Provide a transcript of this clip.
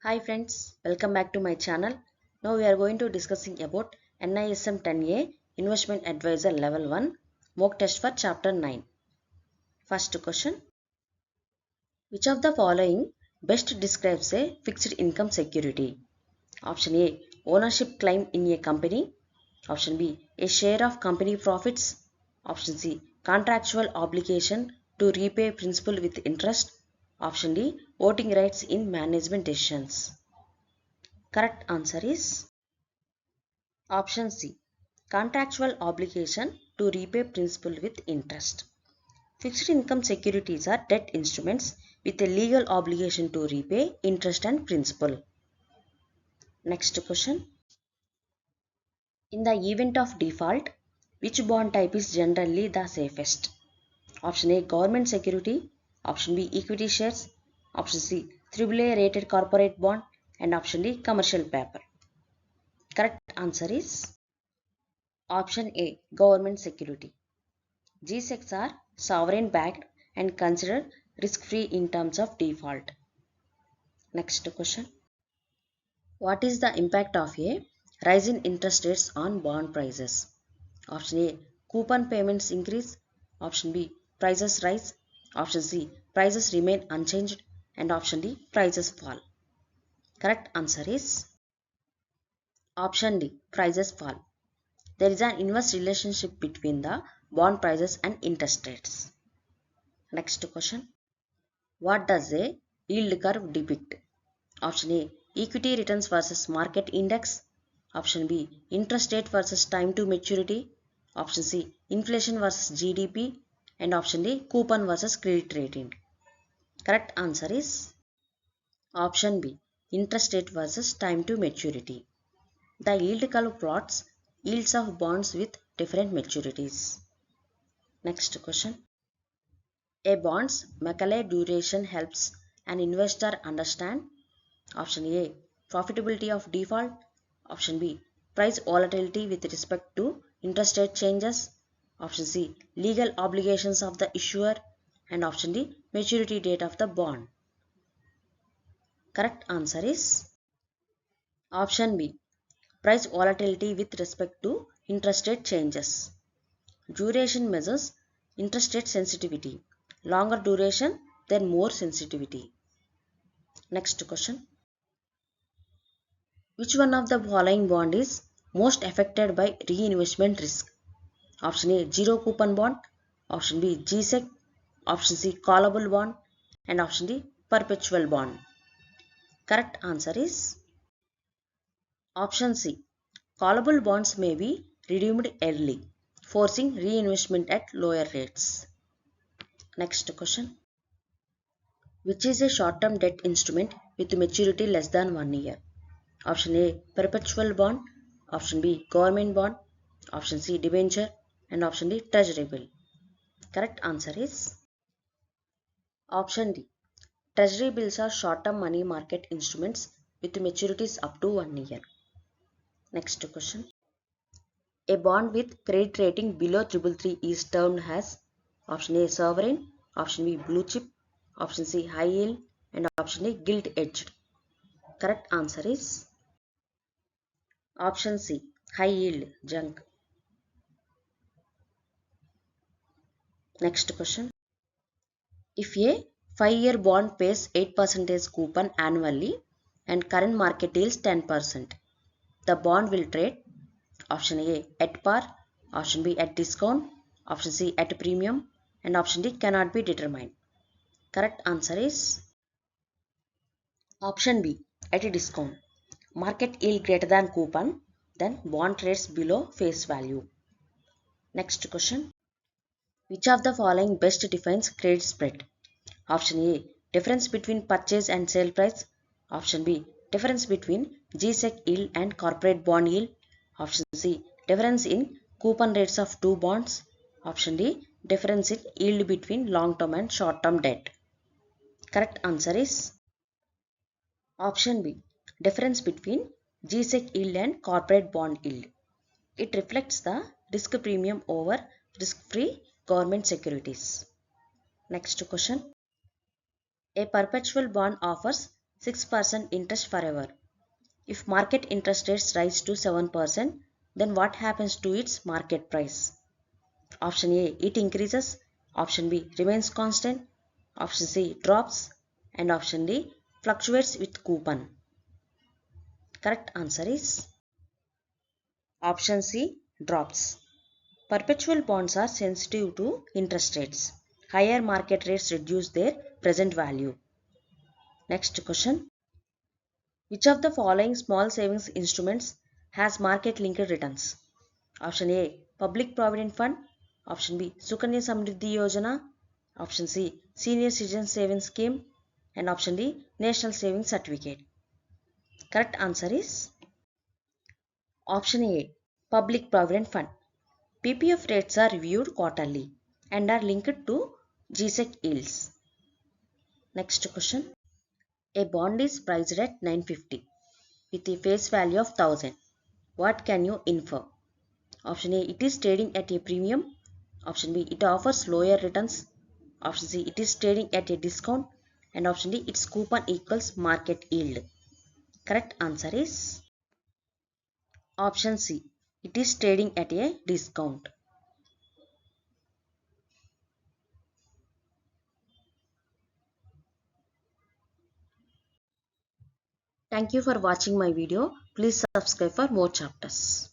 Hi friends, welcome back to my channel. Now we are going to discussing about NISM 10A Investment Advisor Level 1 mock test for chapter 9. First question. Which of the following best describes a fixed income security? Option A. Ownership claim in a company. Option B. A share of company profits. Option C. Contractual obligation to repay principal with interest. Option D. Voting rights in management decisions. Correct answer is option C. Contractual obligation to repay principal with interest. Fixed income securities are debt instruments with a legal obligation to repay interest and principal. Next question. In the event of default, which bond type is generally the safest? Option A. Government security. Option B. Equity shares. Option C. AAA rated corporate bond. And option D. Commercial paper. Correct answer is option A. Government security. G-Secs are sovereign backed and considered risk-free in terms of default. Next question. What is the impact of a rise in interest rates on bond prices? Option A. Coupon payments increase. Option B. Prices rise. Option C. Prices remain unchanged. And option D. Prices fall. Correct answer is option D. Prices fall. There is an inverse relationship between the bond prices and interest rates. Next question. What does a yield curve depict? Option A. Equity returns versus market index. Option B. Interest rate versus time to maturity. Option C. Inflation versus GDP. And option D. Coupon versus credit rating. Correct answer is option B. Interest rate versus time to maturity. The yield curve plots yields of bonds with different maturities. Next question. A bond's Macaulay duration helps an investor understand option A. Profitability of default. Option B. Price volatility with respect to interest rate changes. Option C. Legal obligations of the issuer. And option D. Maturity date of the bond. Correct answer is option B. Price volatility with respect to interest rate changes. Duration measures interest rate sensitivity. Longer duration, then more sensitivity. Next question. Which one of the following bond is most affected by reinvestment risk? Option A. Zero coupon bond. Option B. G-Sec. Option C. Callable bond. And option D. Perpetual bond. Correct answer is option C. Callable bonds may be redeemed early, forcing reinvestment at lower rates. Next question. Which is a short-term debt instrument with maturity less than 1 year? Option A. Perpetual bond. Option B. Government bond. Option C. Debenture. And option D. Treasury bill. Correct answer is option D. Treasury bills are short-term money market instruments with maturities up to 1 year. Next question. A bond with credit rating below 333 is termed as option A. Sovereign. Option B. Blue chip. Option C. High yield. And option D. Gilt edged. Correct answer is option C. High yield junk. Next question. If a 5-year bond pays 8% coupon annually and current market yields 10%, the bond will trade option A at par, option B at discount, option C at premium, and option D cannot be determined. Correct answer is option B at a discount. Market yield greater than coupon, then bond trades below face value. Next question. Which of the following best defines credit spread? Option A. Difference between purchase and sale price. Option B. Difference between G-Sec yield and corporate bond yield. Option C. Difference in coupon rates of two bonds. Option D. Difference in yield between long-term and short-term debt. Correct answer is option B. Difference between G-Sec yield and corporate bond yield. It reflects the risk premium over risk-free government securities. Next question. A perpetual bond offers 6% interest forever. If market interest rates rise to 7%, then what happens to its market price? Option A, it increases. Option B, remains constant. Option C, drops. And option D, fluctuates with coupon. Correct answer is option C, drops. Perpetual bonds are sensitive to interest rates. Higher market rates reduce their present value. Next question. Which of the following small savings instruments has market linked returns? Option A, Public Provident Fund. Option B, Sukanya Samriddhi Yojana. Option C, Senior Citizen Savings Scheme. And option D, National Savings Certificate. Correct answer is option A, Public Provident Fund. PPF rates are reviewed quarterly and are linked to GSEC yields. Next question. A bond is priced at 950 with a face value of 1000. What can you infer? Option A, it is trading at a premium. Option B, it offers lower returns. Option C, it is trading at a discount. And option D, its coupon equals market yield. Correct answer is option C, it is trading at a discount. Thank you for watching my video. Please subscribe for more chapters.